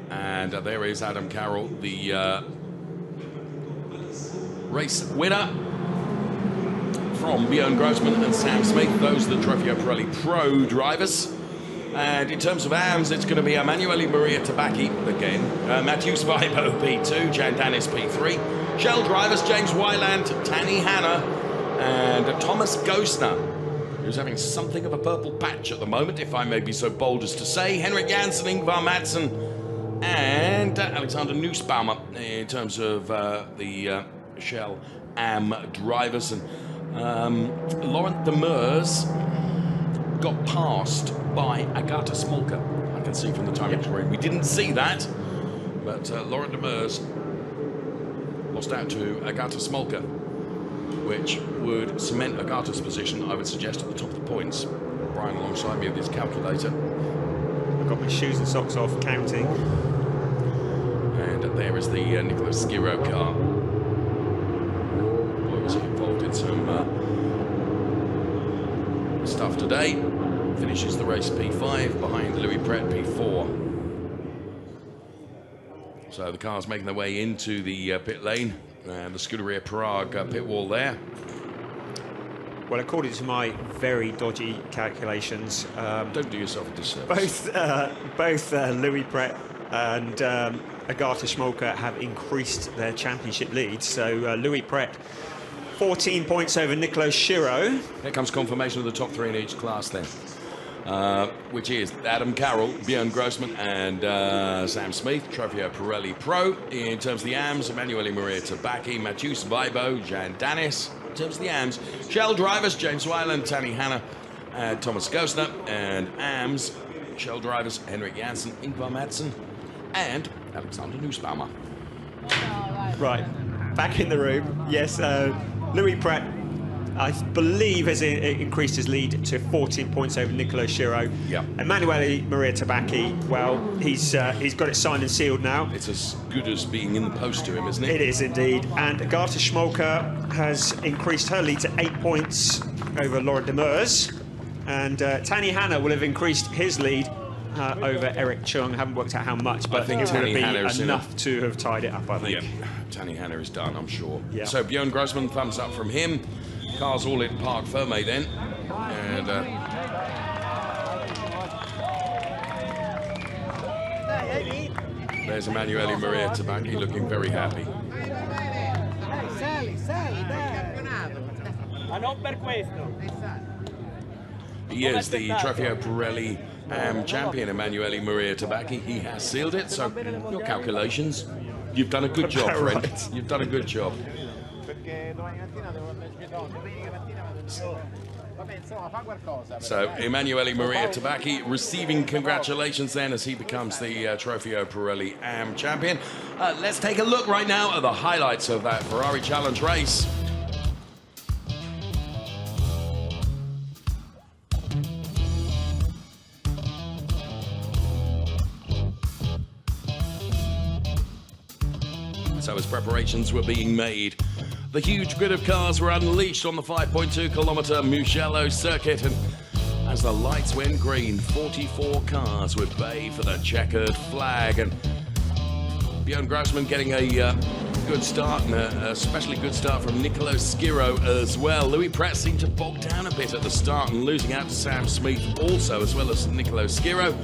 And there is Adam Carroll, the race winner from Björn Grossman and Sam Smith. Those are the Trofeo Pirelli Pro drivers. And in terms of AMS, it's going to be Emanuele Maria Tabacchi again, Matthew Svaibo P2, Jan Dennis P3, Shell drivers James Wyland, Tanny Hanna, and Thomas Gostner, who's having something of a purple patch at the moment, if I may be so bold as to say. Henrik Janssen, Ingvar Madsen, and Alexander Nussbaumer in terms of the Shell AM drivers. And Laurent Demers got passed by Agata Smolka. I can see from the timing screen. We didn't see that, but Laurent Demers lost out to Agata Smolka, which would cement Agata's position, I would suggest, at the top of the points. Brian alongside me with his calculator. I've got my shoes and socks off, counting. And there is the Nicolas Giro car. Boy, was he involved in some stuff today. Finishes the race P5 behind Louis Pret P4. So the cars making their way into the pit lane and the Scuderia Prague pit wall there. Well, according to my very dodgy calculations, don't do yourself a disservice. Both Louis Pret and Agata Smolka have increased their championship lead. So Louis Pret 14 points over Nicolas Giro. Here comes confirmation of the top three in each class then, which is Adam Carroll, Björn Grossman, and Sam Smith, Trofeo Pirelli Pro. In terms of the AMS, Emanuele Maria Tabacchi, Mathieu Svaibo, Jan Dennis. In terms of the AMS, Shell drivers, James Wyland, Tanny Hanna, Thomas Gostner, and AMS, Shell drivers, Henrik Janssen, Ingvar Madsen, and Alexander Nussbaumer. Right, back in the room. Yes, Louis Pret, I believe, has increased his lead to 14 points over Nicolas Giro. Yeah. Emanuele Maria Tabacchi, well, he's got it signed and sealed now. It's as good as being in the post to him, isn't it? It is indeed. And Agata Smolka has increased her lead to 8 points over Laurent Demers. And Tanny Hanna will have increased his lead over Eric Chung. I haven't worked out how much, but I think it would have been enough to have tied it up, I think. Yeah, Tanny Hanna is done, I'm sure. Yeah. So Björn Grossman, thumbs up from him. Cars all in Parc Fermé then. And there's Emanuele Maria Tabacchi looking very happy. He is the Trofeo Pirelli AM champion, Emanuele Maria Tabacchi. He has sealed it, so your calculations, you've done a good job, friend. Right. You've done a good job. So Emanuele Maria Tabacchi receiving congratulations then as he becomes the Trofeo Pirelli AM champion. Let's take a look right now at the highlights of that Ferrari Challenge race. So as preparations were being made, the huge grid of cars were unleashed on the 5.2-kilometer Mugello circuit, and as the lights went green, 44 cars would bay for the checkered flag. And Björn Grossman getting a good start, and a especially good start from Nicolo Schiro as well. Louis Pret seemed to bog down a bit at the start and losing out to Sam Smith also, as well as Nicolo Schiro.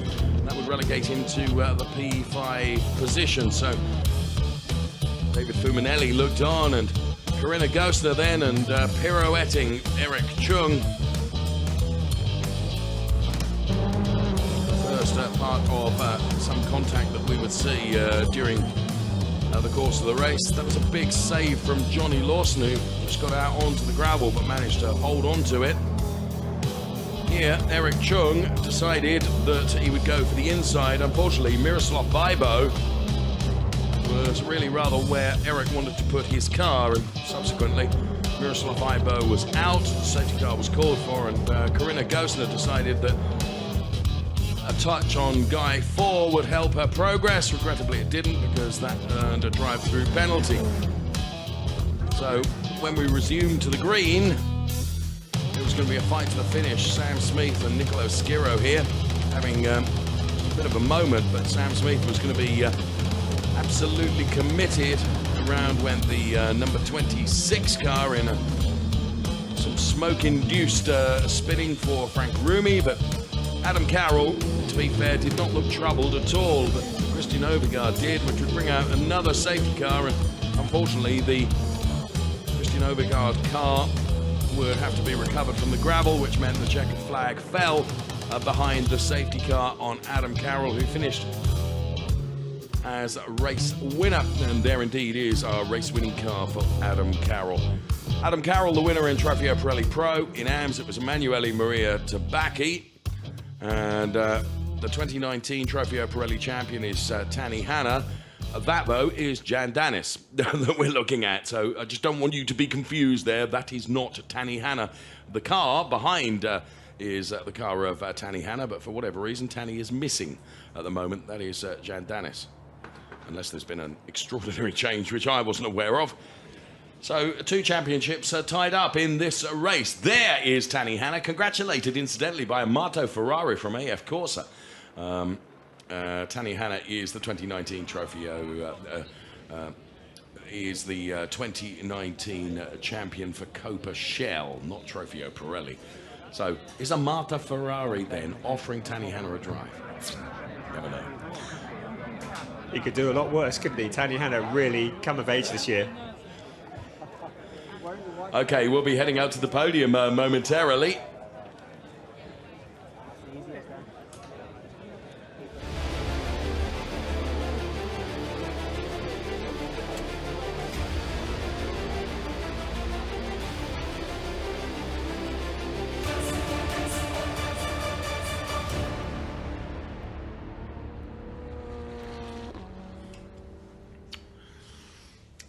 That would relegate him to the P5 position. So David Fuminelli looked on, and Corinna Gosner then, and pirouetting Eric Chung. First part of some contact that we would see during the course of the race. That was a big save from Johnny Lawson, who just got out onto the gravel but managed to hold on to it. Here, Eric Chung decided that he would go for the inside. Unfortunately, Miroslav Bibo was really rather where Eric wanted to put his car, and subsequently Miroslav Bibo was out, the safety car was called for, and Corinna Gosner decided that a touch on Guy 4 would help her progress. Regrettably it didn't, because that earned a drive-through penalty. So when we resumed to the green, it was going to be a fight to the finish. Sam Smith and Nicolo Schiro here having a bit of a moment, but Sam Smith was going to be absolutely committed. Around went the number 26 car in some smoke-induced spinning for Frank Rumi, but Adam Carroll, to be fair, did not look troubled at all, but Christian Overgaard did, which would bring out another safety car, and unfortunately the Christian Overgaard car would have to be recovered from the gravel, which meant the checkered flag fell behind the safety car on Adam Carroll, who finished as a race winner, and there indeed is our race-winning car for Adam Carroll. Adam Carroll, the winner in Trofeo Pirelli Pro. In AMS, it was Emanuele Maria Tabacchi. And the 2019 Trofeo Pirelli champion is Tani Hanna. That, though, is Jan Danis that we're looking at. So I just don't want you to be confused there. That is not Tani Hanna. The car behind is the car of Tani Hanna, but for whatever reason, Tani is missing at the moment. That is Jan Danis, unless there's been an extraordinary change, which I wasn't aware of. So 2 championships are tied up in this race. There is Tani Hanna, congratulated incidentally by Amato Ferrari from AF Corsa. Tani Hanna is the 2019 Trofeo, is the 2019 champion for Copa Shell, not Trofeo Pirelli. So is Amato Ferrari then offering Tani Hanna a drive? Never know. He could do a lot worse, couldn't he? Tani Hanna really come of age this year. Okay, we'll be heading out to the podium momentarily.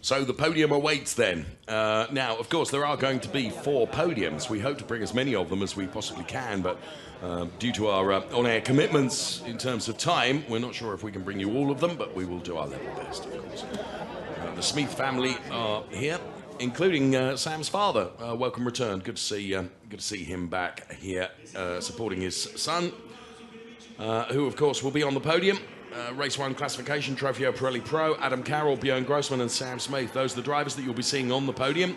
So the podium awaits then. Now, of course, there are going to be 4 podiums. We hope to bring as many of them as we possibly can, but due to our on-air commitments in terms of time, we're not sure if we can bring you all of them, but we will do our level best, of course. The Smith family are here, including Sam's father. Welcome return. Good to see him back here, supporting his son, who, of course, will be on the podium. Race 1 classification, Trofeo Pirelli Pro, Adam Carroll, Björn Grossman and Sam Smith. Those are the drivers that you'll be seeing on the podium.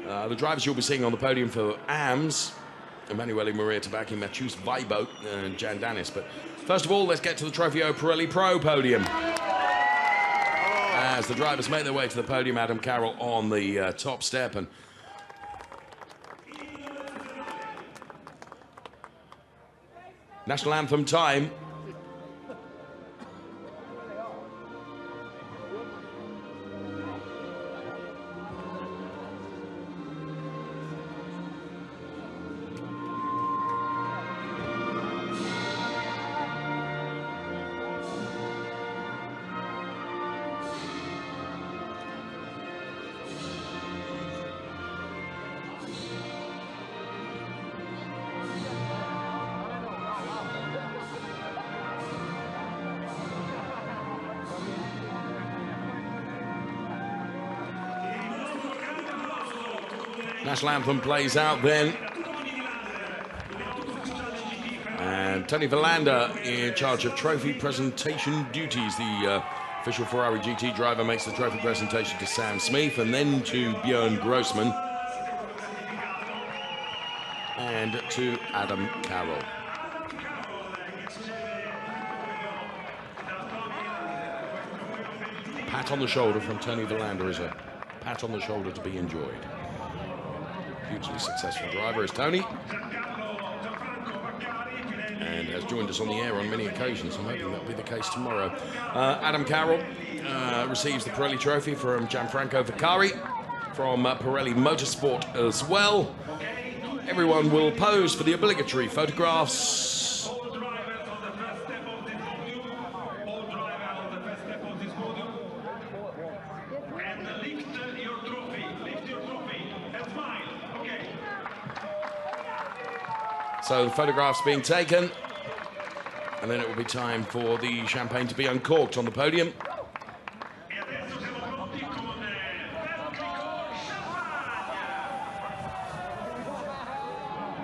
The drivers you'll be seeing on the podium for AMS, Emanuele Maria Tabacchi, Matthews Weibo and Jan Danis. But first of all, let's get to the Trofeo Pirelli Pro podium. As the drivers make their way to the podium, Adam Carroll on the top step, and national anthem time. National anthem plays out then. And And Tony Verlander in charge of trophy presentation duties. The official Ferrari GT driver makes the trophy presentation to Sam Smith and then to Björn Grossman and to Adam Carroll. Pat on the shoulder from Tony Verlander is a pat on the shoulder to be enjoyed. Hugely successful driver is Tony, and has joined us on the air on many occasions. I'm hoping that'll be the case tomorrow. Adam Carroll receives the Pirelli Trophy from Gianfranco Vaccari from Pirelli Motorsport as well. Everyone will pose for the obligatory photographs. So the photographs being taken, and then it will be time for the champagne to be uncorked on the podium.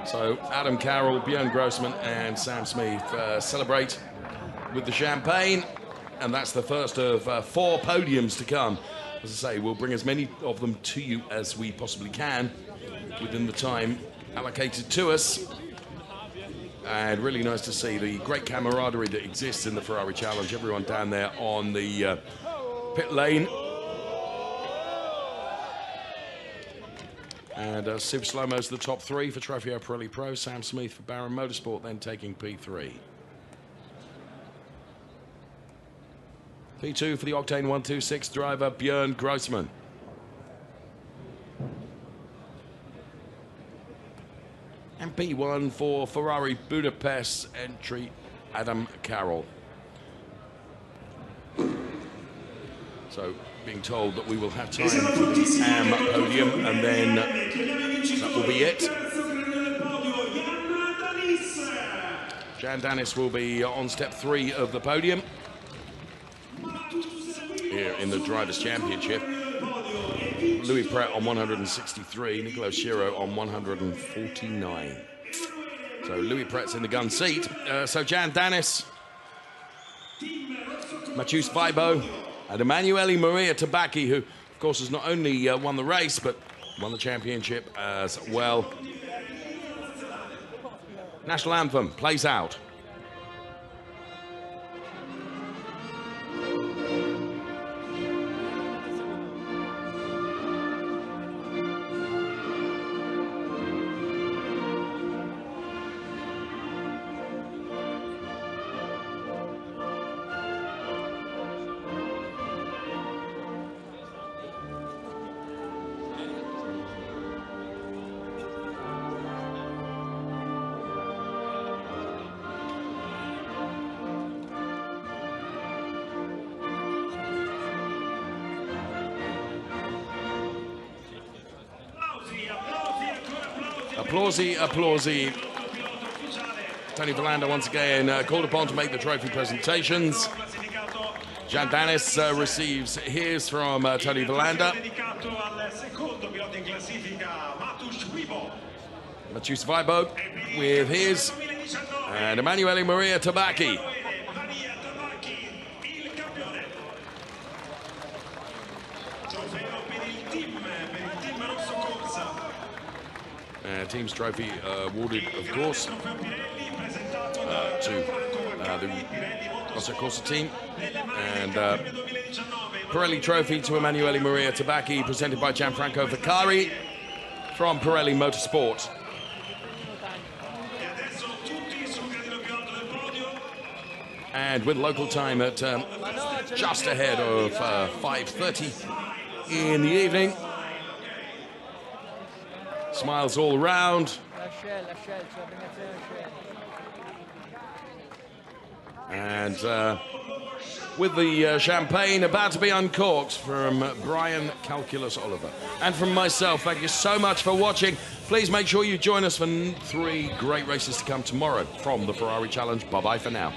So Adam Carroll, Björn Grossman and Sam Smith celebrate with the champagne, and that's the first of 4 podiums to come. As I say, we'll bring as many of them to you as we possibly can within the time allocated to us. And really nice to see the great camaraderie that exists in the Ferrari Challenge. Everyone down there on the pit lane. And Super Slow-Mo's the top 3 for Trofeo Pirelli Pro. Sam Smith for Baron Motorsport then taking P3. P2 for the Octane 126 driver Björn Grossman. And P1 for Ferrari Budapest entry Adam Carroll. So being told that we will have time for the AM podium, and then that will be it. Jan Dennis will be on step 3 of the podium here in the Drivers' Championship. Louis Pret on 163, Nicolo Schiro on 149. So Louis Pret's in the gun seat. So Jan Dennis, Mathieu Svaibo, and Emanuele Maria Tabacchi, who, of course, has not only won the race, but won the championship as well. National anthem plays out. Applausi. Tony Verlander once again called upon to make the trophy presentations. Jan Dennis receives his from Tony Verlander. Mathieu Svaibo with his, and Emanuele Maria Tabacchi. Team's trophy awarded, of course, to the Rosso Corsa team, and Pirelli trophy to Emanuele Maria Tabacchi, presented by Gianfranco Vaccari from Pirelli Motorsport. And with local time at just ahead of 5:30 in the evening. Smiles all around. And with the champagne about to be uncorked from Brian Calculus Oliver. And from myself, thank you so much for watching. Please make sure you join us for 3 great races to come tomorrow from the Ferrari Challenge. Bye-bye for now.